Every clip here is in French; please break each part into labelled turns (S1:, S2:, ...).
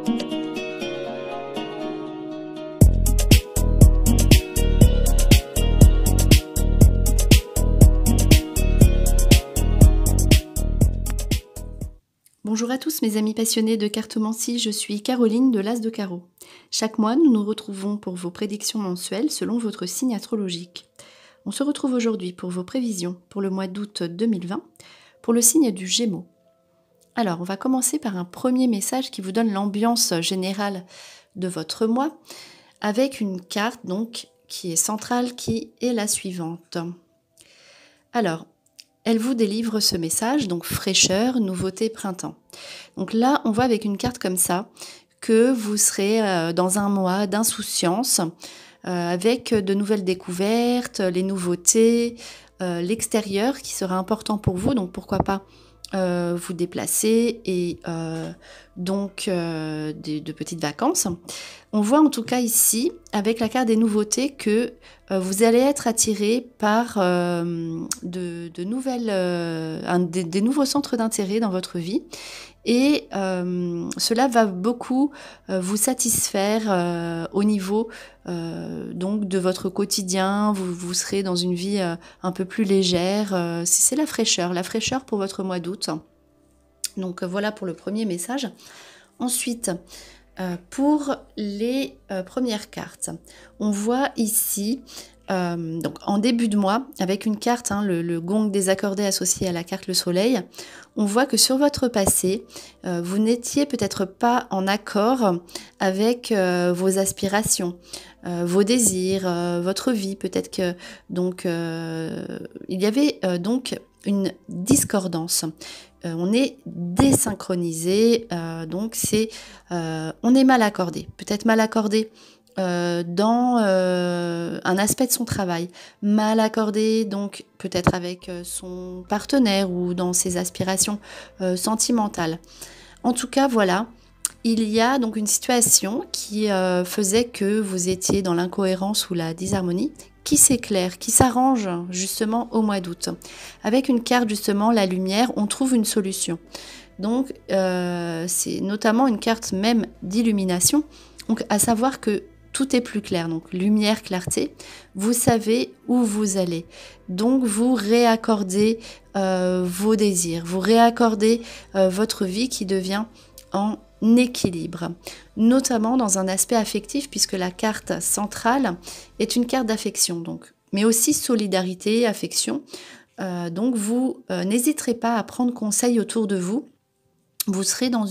S1: Bonjour à tous mes amis passionnés de cartomancie, je suis Caroline de l'As de Carreau. Chaque mois, nous nous retrouvons pour vos prédictions mensuelles selon votre signe astrologique. On se retrouve aujourd'hui pour vos prévisions pour le mois d'août 2020, pour le signe du Gémeaux. Alors, on va commencer par un premier message qui vous donne l'ambiance générale de votre mois, avec une carte donc qui est centrale, qui est la suivante. Alors, elle vous délivre ce message, donc fraîcheur, nouveauté, printemps. Donc là, on voit avec une carte comme ça que vous serez dans un mois d'insouciance, avec de nouvelles découvertes, les nouveautés, l'extérieur qui sera important pour vous, donc pourquoi pas vous déplacer et de petites vacances. On voit en tout cas ici, avec la carte des nouveautés, que vous allez être attiré par des nouveaux centres d'intérêt dans votre vie. Et cela va beaucoup vous satisfaire au niveau donc de votre quotidien. Vous serez dans une vie un peu plus légère. C'est la fraîcheur pour votre mois d'août. Donc voilà pour le premier message. Ensuite, pour les premières cartes, on voit ici donc en début de mois, avec une carte, le gong désaccordé associé à la carte le soleil, on voit que sur votre passé, vous n'étiez peut-être pas en accord avec vos aspirations, vos désirs, votre vie. Peut-être que donc il y avait donc une discordance. On est désynchronisé, donc on est mal accordé. Peut-être mal accordé dans un aspect de son travail, mal accordé donc peut-être avec son partenaire ou dans ses aspirations sentimentales. En tout cas, voilà, il y a donc une situation qui faisait que vous étiez dans l'incohérence ou la disharmonie, qui s'éclaire, qui s'arrange justement au mois d'août. Avec une carte justement, la lumière, on trouve une solution. Donc c'est notamment une carte même d'illumination, donc à savoir que tout est plus clair, donc lumière, clarté, vous savez où vous allez. Donc vous réaccordez vos désirs, vous réaccordez votre vie qui devient en équilibre, notamment dans un aspect affectif, puisque la carte centrale est une carte d'affection, donc, mais aussi solidarité, affection. Donc vous n'hésiterez pas à prendre conseil autour de vous. Vous serez dans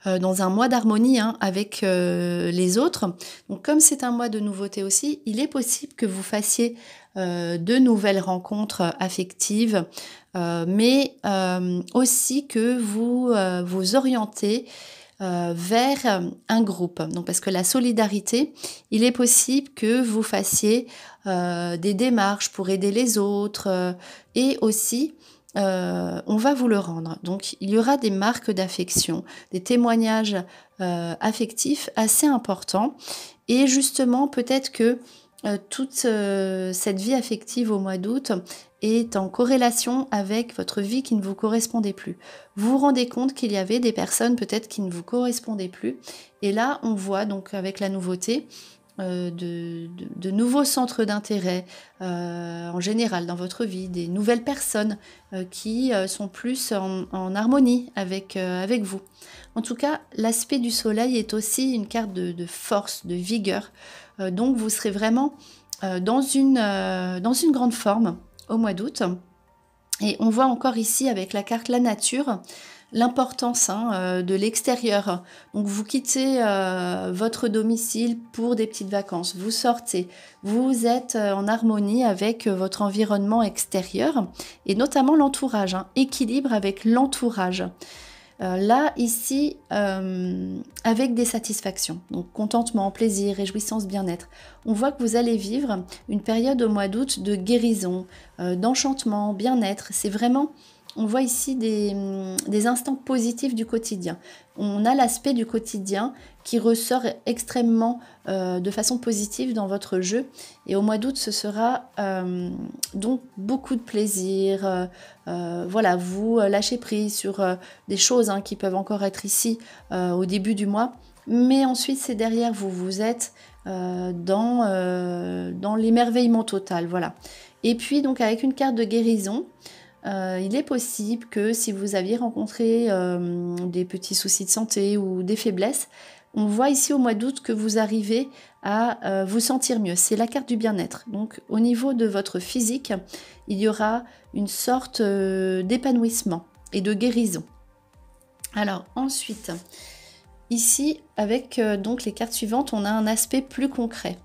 S1: un mois d'harmonie avec les autres. Donc comme c'est un mois de nouveauté aussi, il est possible que vous fassiez de nouvelles rencontres affectives, mais aussi que vous vous orientez vers un groupe. Donc parce que la solidarité, il est possible que vous fassiez des démarches pour aider les autres et aussi on va vous le rendre. Donc il y aura des marques d'affection, des témoignages affectifs assez importants. Et justement, peut-être que toute cette vie affective au mois d'août est en corrélation avec votre vie qui ne vous correspondait plus. Vous vous rendez compte qu'il y avait des personnes peut-être qui ne vous correspondaient plus. Et là, on voit donc avec la nouveauté de nouveaux centres d'intérêt en général dans votre vie, des nouvelles personnes qui sont plus en harmonie avec vous. En tout cas, l'aspect du soleil est aussi une carte de force, de vigueur. Donc vous serez vraiment dans une grande forme au mois d'août. Et on voit encore ici avec la carte la nature, l'importance de l'extérieur. Donc vous quittez votre domicile pour des petites vacances, vous sortez, vous êtes en harmonie avec votre environnement extérieur et notamment l'entourage, équilibre avec l'entourage. Là, ici, avec des satisfactions, donc contentement, plaisir, réjouissance, bien-être. On voit que vous allez vivre une période au mois d'août de guérison, d'enchantement, bien-être. C'est vraiment on voit ici des instants positifs du quotidien. On a l'aspect du quotidien qui ressort extrêmement de façon positive dans votre jeu. Et au mois d'août, ce sera donc beaucoup de plaisir. Voilà, vous lâchez prise sur des choses qui peuvent encore être ici au début du mois. Mais ensuite, c'est derrière vous. Vous êtes dans l'émerveillement total. Voilà. Et puis, donc, avec une carte de guérison, il est possible que si vous aviez rencontré des petits soucis de santé ou des faiblesses, on voit ici au mois d'août que vous arrivez à vous sentir mieux. C'est la carte du bien-être. Donc au niveau de votre physique, il y aura une sorte d'épanouissement et de guérison. Alors ensuite, ici avec donc les cartes suivantes, on a un aspect plus concret.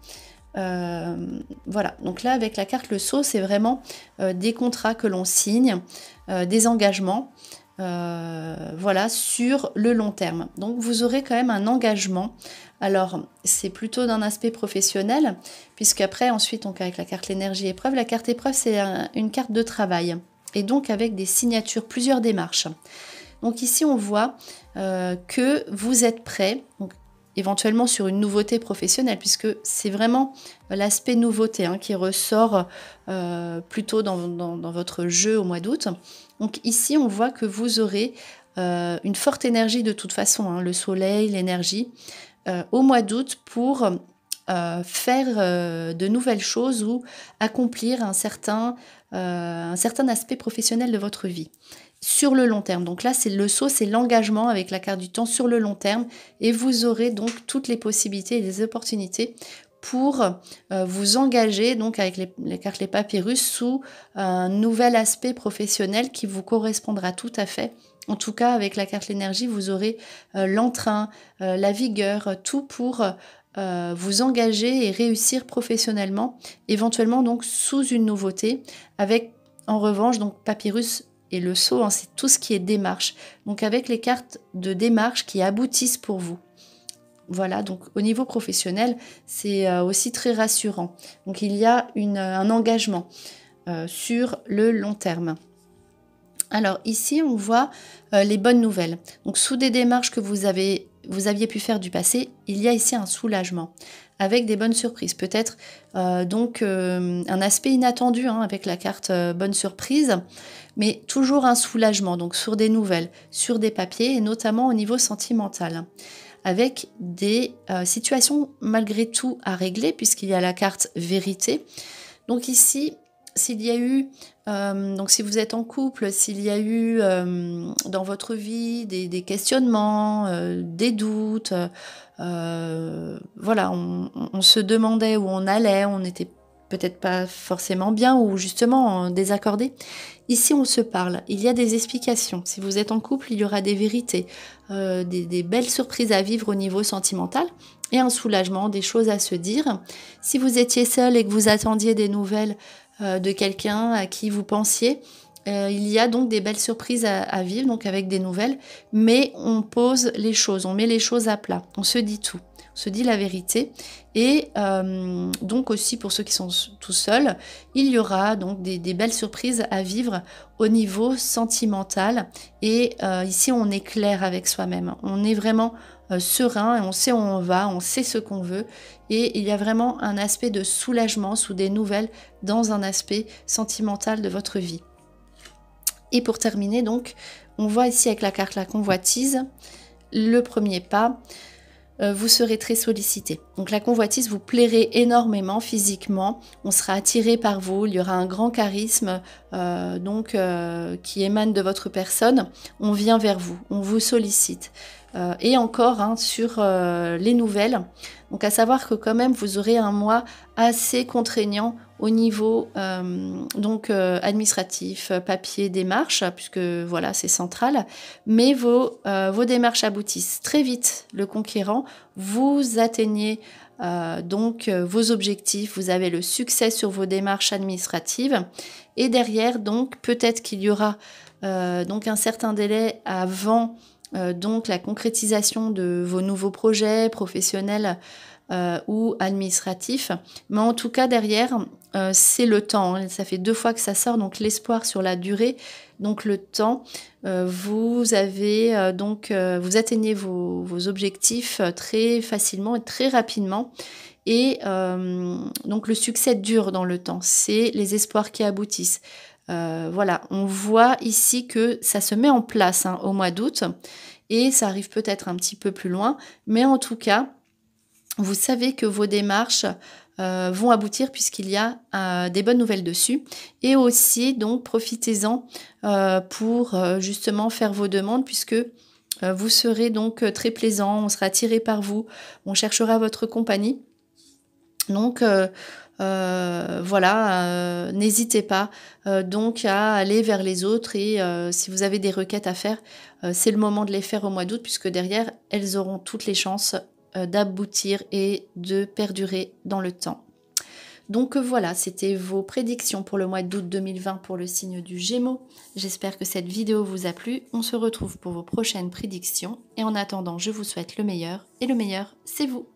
S1: Voilà, donc là avec la carte le sceau, c'est vraiment des contrats que l'on signe, des engagements, voilà, sur le long terme. Donc vous aurez quand même un engagement. Alors c'est plutôt d'un aspect professionnel, puisqu'après ensuite, donc avec la carte l'énergie épreuve, la carte épreuve c'est une carte de travail, et donc avec des signatures, plusieurs démarches. Donc ici on voit que vous êtes prêt, donc éventuellement sur une nouveauté professionnelle, puisque c'est vraiment l'aspect nouveauté qui ressort plutôt dans votre jeu au mois d'août. Donc ici, on voit que vous aurez une forte énergie de toute façon, le soleil, l'énergie, au mois d'août pour faire de nouvelles choses ou accomplir un certain aspect professionnel de votre vie. Sur le long terme. Donc là, c'est le sceau, c'est l'engagement avec la carte du temps sur le long terme. Et vous aurez donc toutes les possibilités et les opportunités pour vous engager donc avec les cartes les papyrus sous un nouvel aspect professionnel qui vous correspondra tout à fait. En tout cas, avec la carte l'énergie, vous aurez l'entrain, la vigueur, tout pour vous engager et réussir professionnellement, éventuellement donc sous une nouveauté, avec en revanche donc papyrus. Et le sceau, c'est tout ce qui est démarche. Donc avec les cartes de démarche qui aboutissent pour vous. Voilà, donc au niveau professionnel, c'est aussi très rassurant. Donc il y a un engagement sur le long terme. Alors ici, on voit les bonnes nouvelles. Donc sous des démarches que vous aviez pu faire du passé, il y a ici un soulagement avec des bonnes surprises. Peut-être donc un aspect inattendu avec la carte bonne surprise, mais toujours un soulagement, donc sur des nouvelles, sur des papiers et notamment au niveau sentimental, avec des situations malgré tout à régler puisqu'il y a la carte vérité. Donc ici, s'il y a eu, donc si vous êtes en couple, s'il y a eu dans votre vie des questionnements, des doutes, voilà, on se demandait où on allait, on n'était peut-être pas forcément bien ou justement désaccordé. Ici, on se parle, il y a des explications. Si vous êtes en couple, il y aura des vérités, des belles surprises à vivre au niveau sentimental et un soulagement, des choses à se dire. Si vous étiez seul et que vous attendiez des nouvelles de quelqu'un à qui vous pensiez, il y a donc des belles surprises à vivre, donc avec des nouvelles, mais on pose les choses, on met les choses à plat, on se dit tout, on se dit la vérité. Et donc aussi pour ceux qui sont tout seuls, il y aura donc des belles surprises à vivre au niveau sentimental. Et ici, on est clair avec soi-même, on est vraiment serein, et on sait où on va, on sait ce qu'on veut, et il y a vraiment un aspect de soulagement sous des nouvelles dans un aspect sentimental de votre vie. Et pour terminer, donc, on voit ici avec la carte la convoitise, le premier pas, vous serez très sollicité. Donc la convoitise vous plairait énormément physiquement, on sera attiré par vous, il y aura un grand charisme qui émane de votre personne, on vient vers vous, on vous sollicite. Et encore sur les nouvelles, donc à savoir que quand même vous aurez un mois assez contraignant au niveau administratif, papier, démarches, puisque voilà c'est central, mais vos démarches aboutissent très vite. Le conquérant, vous atteignez vos objectifs, vous avez le succès sur vos démarches administratives, et derrière donc peut-être qu'il y aura donc un certain délai avant donc la concrétisation de vos nouveaux projets professionnels ou administratif. Mais en tout cas, derrière, c'est le temps. Hein. Ça fait 2 fois que ça sort, donc l'espoir sur la durée. Donc le temps, vous avez vous atteignez vos objectifs très facilement et très rapidement. Et donc le succès dure dans le temps. C'est les espoirs qui aboutissent. Voilà, on voit ici que ça se met en place hein, au mois d'août et ça arrive peut-être un petit peu plus loin, mais en tout cas, vous savez que vos démarches vont aboutir puisqu'il y a des bonnes nouvelles dessus. Et aussi, donc, profitez-en pour justement faire vos demandes puisque vous serez donc très plaisant, on sera attiré par vous, on cherchera votre compagnie. Donc, voilà, n'hésitez pas donc à aller vers les autres et si vous avez des requêtes à faire, c'est le moment de les faire au mois d'août puisque derrière, elles auront toutes les chances d'aboutir et de perdurer dans le temps. Donc voilà, c'était vos prédictions pour le mois d'août 2020 pour le signe du Gémeaux. J'espère que cette vidéo vous a plu. On se retrouve pour vos prochaines prédictions et en attendant, je vous souhaite le meilleur et le meilleur, c'est vous.